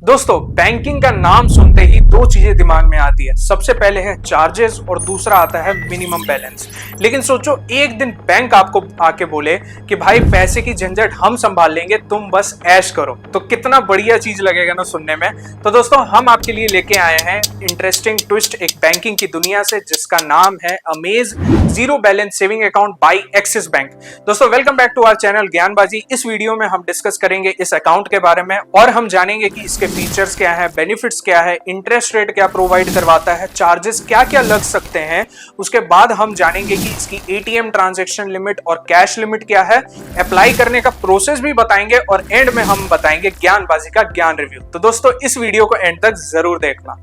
दोस्तों, बैंकिंग का नाम सुनते ही दो चीजें दिमाग में आती है। सबसे पहले है चार्जेस और दूसरा आता है मिनिमम बैलेंस। लेकिन सोचो, एक दिन बैंक आपको आके बोले कि भाई पैसे की झंझट हम संभाल लेंगे, तुम बस ऐश करो, तो कितना बढ़िया चीज लगेगा ना सुनने में। तो दोस्तों, हम आपके लिए लेके आए हैं इंटरेस्टिंग ट्विस्ट एक बैंकिंग की दुनिया से, जिसका नाम है Amaze zero balance saving account by Axis bank. दोस्तों, welcome back to our channel Gyanbazi. इस वीडियो में हम डिस्कस करेंगे इस अकाउंट के बारे में और हम जानेंगे कि इसके फीचर्स क्या है, बेनिफिट्स क्या है, इंटरेस्ट रेट क्या प्रोवाइड करवाता है, चार्जेस क्या क्या लग सकते हैं। उसके बाद हम जानेंगे कि इसकी एटीएम ट्रांजैक्शन लिमिट और कैश लिमिट क्या है, अप्लाई करने का प्रोसेस भी बताएंगे और एंड में हम बताएंगे ज्ञानबाजी का ज्ञान रिव्यू। तो दोस्तों, इस वीडियो को एंड तक जरूर देखना।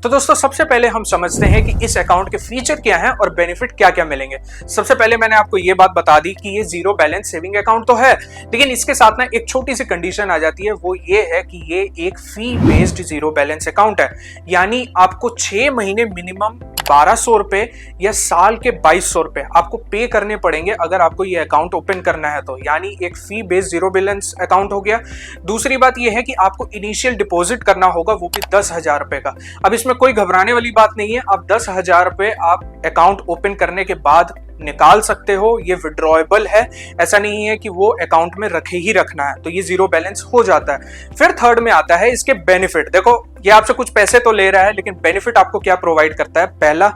तो दोस्तों, सबसे पहले हम समझते हैं कि इस अकाउंट के फीचर क्या हैं और बेनिफिट क्या क्या मिलेंगे। सबसे पहले मैंने आपको ये बात बता दी कि ये जीरो बैलेंस सेविंग अकाउंट तो है, लेकिन इसके साथ ना एक छोटी सी कंडीशन आ जाती है। वो ये है कि ये एक फी बेस्ड जीरो बैलेंस अकाउंट है, यानी आपको 6 महीने मिनिमम 1200 रुपए या साल के 2200 रुपए आपको पे करने पड़ेंगे अगर आपको ये अकाउंट ओपन करना है तो, यानी एक फी बेस्ड जीरो बैलेंस अकाउंट हो गया। दूसरी बात ये है कि आपको इनिशियल डिपॉजिट करना होगा, वो भी 10,000 रुपए का। अब इसमें कोई घबराने वाली बात नहीं है। अब 10,000 रुपए आप अकाउंट ओपन करने के बाद निकाल सकते हो, ये विड्रॉएबल है। ऐसा नहीं है कि वो अकाउंट में रखे ही रखना है, तो ये जीरो बैलेंस हो जाता है। फिर थर्ड में आता है इसके बेनिफिट। देखो, ये आपसे कुछ पैसे तो ले रहा है, लेकिन बेनिफिट आपको क्या प्रोवाइड करता है। पहला,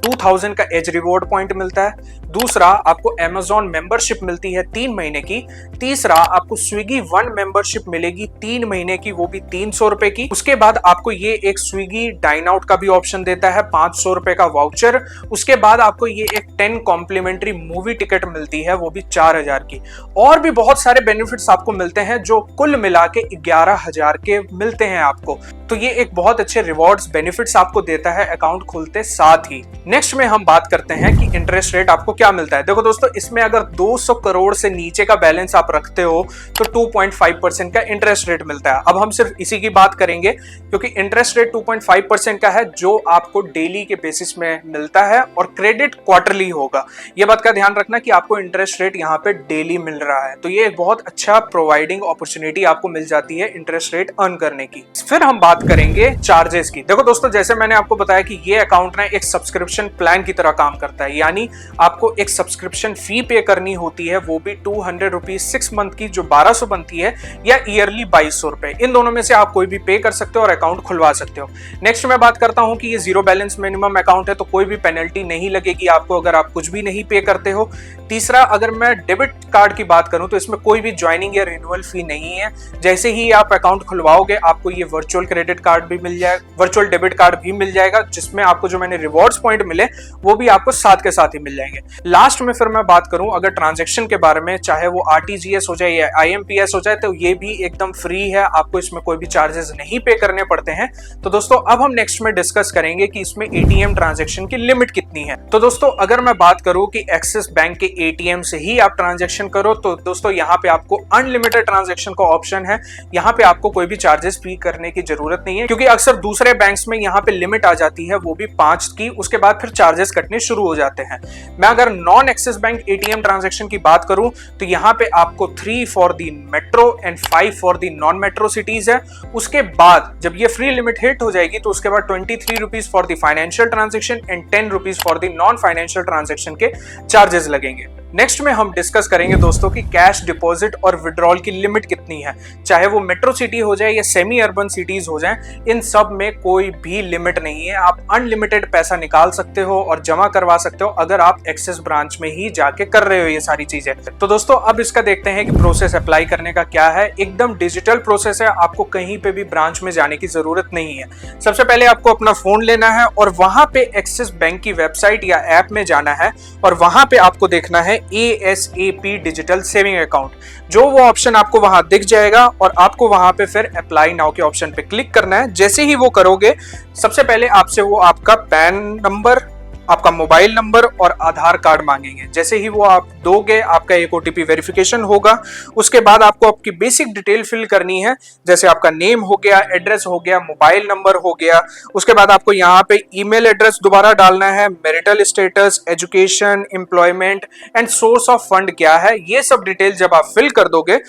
2000 का एज रिवॉर्ड पॉइंट मिलता है। दूसरा, आपको Amazon मेंबरशिप मिलती है 3 महीने की। तीसरा, आपको स्विगी वन मेंबरशिप मिलेगी 3 महीने की, वो भी 300 रुपए की। उसके बाद आपको ये एक स्विगी डाइन आउट का भी ऑप्शन देता है, 500 रुपए का वाउचर। उसके बाद आपको ये एक 10 कॉम्प्लीमेंट्री मूवी टिकट मिलती है, वो भी 4000 की। और भी बहुत सारे बेनिफिट्स आपको मिलते हैं, जो कुल मिला के 11,000 के मिलते हैं आपको। तो ये एक बहुत अच्छे रिवॉर्ड्स बेनिफिट्स आपको देता है अकाउंट खुलते साथ ही। नेक्स्ट में हम बात करते हैं कि इंटरेस्ट रेट आपको क्या मिलता है। देखो दोस्तों, इसमें अगर 200 करोड़ से नीचे का बैलेंस आप रखते हो तो 2.5% का इंटरेस्ट रेट मिलता है। अब हम सिर्फ इसी की बात करेंगे, क्योंकि इंटरेस्ट रेट 2.5% का है, जो आपको डेली के बेसिस में मिलता है और क्रेडिट क्वार्टरली होगा। यह बात का ध्यान रखना कि आपको इंटरेस्ट रेट यहाँ पे डेली मिल रहा है, तो ये एक बहुत अच्छा प्रोवाइडिंग अपॉर्चुनिटी आपको मिल जाती है इंटरेस्ट रेट अर्न करने की। फिर हम बात करेंगे चार्जेस की। देखो दोस्तों, जैसे मैंने आपको बताया कि ये अकाउंट ना एक सब्सक्रिप्शन प्लान की तरह काम करता है, यानी आपको एक सब्सक्रिप्शन फी पे करनी होती है, वो भी 200 रुपीज 6 मंथ की, जो 1200 बनती है, या ईयरली 2200 रुपए। इन दोनों में से आप कोई भी पे कर सकते हो और अकाउंट खुलवा सकते हो। नेक्स्ट मैं बात करता हूं कि ये जीरो बैलेंस मिनिमम अकाउंट है, तो कोई भी पेनल्टी नहीं लगेगी आपको अगर आप कुछ भी नहीं पे करते हो। तीसरा, अगर मैं डेबिट कार्ड की बात करूं तो इसमें कोई भी ज्वाइनिंग या रिन्यूअल फी नहीं है। जैसे ही आप अकाउंट खुलवाओगे, आपको ये वर्चुअल क्रेडिट कार्ड भी मिल जाएगा, वर्चुअल डेबिट कार्ड भी मिल जाएगा, जिसमें आपको जो मैंने रिवॉर्ड्स पॉइंट मिले वो भी आपको साथ के साथ ही मिल जाएंगे। लास्ट में फिर मैं बात करूं अगर ट्रांजैक्शन के बारे में, चाहे वो आरटीजीएस हो जाए या आईएमपीएस हो जाए, तो ये भी एकदम फ्री है, आपको इसमें कोई भी चार्जेस नहीं पे करने पड़ते हैं। तो दोस्तों, अब हम नेक्स्ट में डिस्कस करेंगे कि इसमें एटीएम ट्रांजैक्शन की लिमिट कितनी है। तो दोस्तों, अगर मैं बात करूं कि एक्सिस बैंक के एटीएम से ही आप ट्रांजैक्शन करो, तो दोस्तों यहाँ पे आपको अनलिमिटेड ट्रांजैक्शन का ऑप्शन है। यहाँ पे आपको कोई भी चार्जेस पे करने की जरूरत नहीं है, क्योंकि अक्सर दूसरे बैंक्स में यहाँ पे लिमिट आ जाती है, वो भी 5 की। उसके बाद फिर चार्जेस कटने शुरू हो जाते हैं। मैं अगर non axis bank ATM transaction की बात करूं तो यहाँ पे आपको 3 for the metro and 5 for the non metro cities है। उसके बाद जब ये फ्री लिमिट हिट हो जाएगी तो उसके बाद 23 rupees for the financial transaction and 10 rupees for the non financial transaction के चार्जेस लगेंगे। नेक्स्ट में हम डिस्कस करेंगे दोस्तों कि कैश डिपॉजिट और विड्रॉल की लिमिट कितनी है। चाहे वो मेट्रो सिटी हो जाए या सेमी अर्बन सिटीज हो जाए, इन सब में कोई भी लिमिट नहीं है। आप अनलिमिटेड पैसा निकाल सकते हो और जमा करवा सकते हो अगर आप एक्सिस ब्रांच में ही जाके कर रहे हो ये सारी चीजें। तो दोस्तों, अब इसका देखते हैं कि प्रोसेस अप्लाई करने का क्या है। एकदम डिजिटल प्रोसेस है, आपको कहीं पे भी ब्रांच में जाने की जरूरत नहीं है। सबसे पहले आपको अपना फोन लेना है और वहां पे एक्सिस बैंक की वेबसाइट या ऐप में जाना है और वहां पे आपको देखना है ASAP डिजिटल सेविंग अकाउंट। जो वो ऑप्शन आपको वहां दिख जाएगा और आपको वहां पे फिर अप्लाई नाउ के ऑप्शन पे क्लिक करना है। जैसे ही वो करोगे, सबसे पहले आपसे वो आपका पैन नंबर, आपका मोबाइल नंबर और आधार कार्ड मांगेंगे। जैसे ही वो आप दोगे, आपका एक ओटीपी वेरिफिकेशन होगा। उसके बाद आपको आपकी बेसिक डिटेल फिल करनी है, जैसे आपका नेम हो गया, एड्रेस हो गया, मोबाइल नंबर हो गया। उसके बाद आपको यहाँ पे ईमेल एड्रेस दोबारा डालना है, marital status, education, employment and source of fund क्या है, ये सब डिटेल जब आप फिल कर दोगे,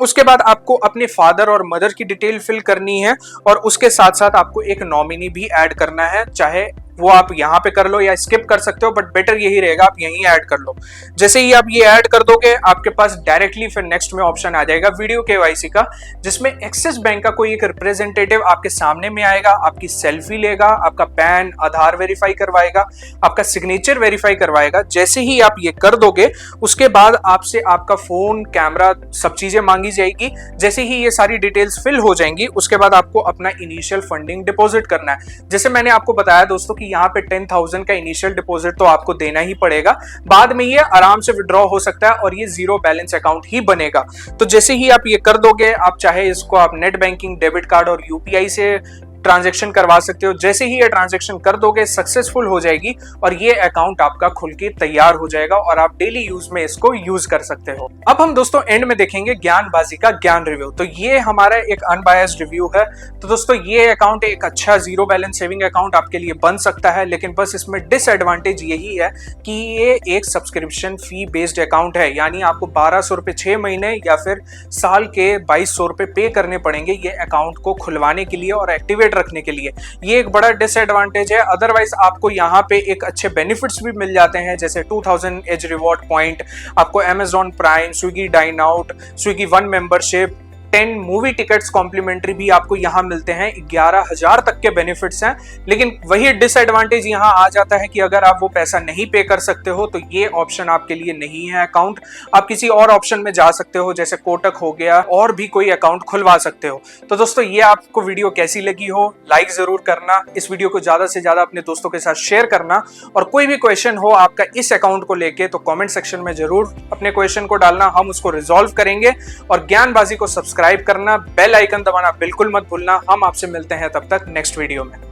उसके बाद आपको अपने फादर और मदर की डिटेल फिल करनी है और उसके साथ साथ आपको एक नॉमिनी भी ऐड करना है, चाहे वो आप यहाँ पे कर लो या स्किप कर सकते हो, बट बेटर यही रहेगा आप यहीं ऐड कर लो। जैसे ही आप ये ऐड कर दोगे आपके पास डायरेक्टली फिर नेक्स्ट में ऑप्शन आ जाएगा वीडियो केवाईसी का, जिसमें एक्सिस बैंक का कोई एक रिप्रेजेंटेटिव आपके सामने में आएगा, आपकी सेल्फी लेगा, आपका पैन आधार वेरीफाई करवाएगा, आपका सिग्नेचर वेरीफाई करवाएगा। जैसे ही आप ये कर दोगे उसके बाद आपसे आपका फोन, कैमरा, सब चीजें मांगी जाएगी। जैसे ही ये सारी डिटेल्स फिल हो जाएंगी उसके बाद आपको अपना इनिशियल फंडिंग डिपॉजिट करना है। जैसे मैंने आपको बताया दोस्तों कि यहाँ पे 10,000 का इनिशियल डिपॉजिट तो आपको देना ही पड़ेगा, बाद में ये आराम से विड्रॉ हो सकता है और ये जीरो बैलेंस अकाउंट ही बनेगा। तो जैसे ही आप ये कर दोगे, आप चाहे इसको आप नेट बैंकिंग, डेबिट कार्ड और यूपीआई से ट्रांजैक्शन करवा सकते हो। जैसे ही ये ट्रांजैक्शन कर दोगे सक्सेसफुल हो जाएगी और ये अकाउंट आपका खुल के तैयार हो जाएगा और आप डेली यूज में इसको यूज कर सकते हो। अब हम दोस्तों एंड में देखेंगे ज्ञानबाजी का ज्ञान रिव्यू। तो ये हमारा एक अनबायस्ड रिव्यू है। तो दोस्तों ये अकाउंट एक अच्छा जीरो बैलेंस सेविंग अकाउंट आपके लिए बन सकता है, लेकिन बस इसमें डिसएडवांटेज यही है कि ये एक सब्सक्रिप्शन फी बेस्ड अकाउंट है, यानी आपको 1200 रुपए 6 महीने या फिर साल के 2200 रुपए पे करने पड़ेंगे ये अकाउंट को खुलवाने के लिए और एक्टिवेट रखने के लिए। ये एक बड़ा डिसएडवांटेज है। अदरवाइज आपको यहाँ पे एक अच्छे बेनिफिट्स भी मिल जाते हैं, जैसे 2000 एज रिवॉर्ड पॉइंट, आपको Amazon prime, Swiggy dine out, Swiggy one membership, 10 movie tickets complimentary भी आपको यहाँ मिलते हैं। 11,000 तक के बेनिफिट्स हैं। लेकिन वही डिसएडवांटेज यहाँ आ जाता है कि अगर आप वो पैसा नहीं पे कर सकते हो तो ये ऑप्शन आपके लिए नहीं है अकाउंट। आप किसी और ऑप्शन में जा सकते हो, जैसे कोटक हो गया, और भी कोई अकाउंट खुलवा सकते हो। तो दोस्तों ये आपको वीडियो कैसी लगी हो लाइक जरूर करना, इस वीडियो को ज्यादा से ज्यादा अपने दोस्तों के साथ शेयर करना, और कोई भी क्वेश्चन हो आपका इस अकाउंट को लेके तो कॉमेंट सेक्शन में जरूर अपने क्वेश्चन को डालना, हम उसको रिजॉल्व करेंगे। और ज्ञानबाजी को सब्सक्राइब करना, बेल आइकन दबाना बिल्कुल मत भूलना। हम आपसे मिलते हैं तब तक नेक्स्ट वीडियो में।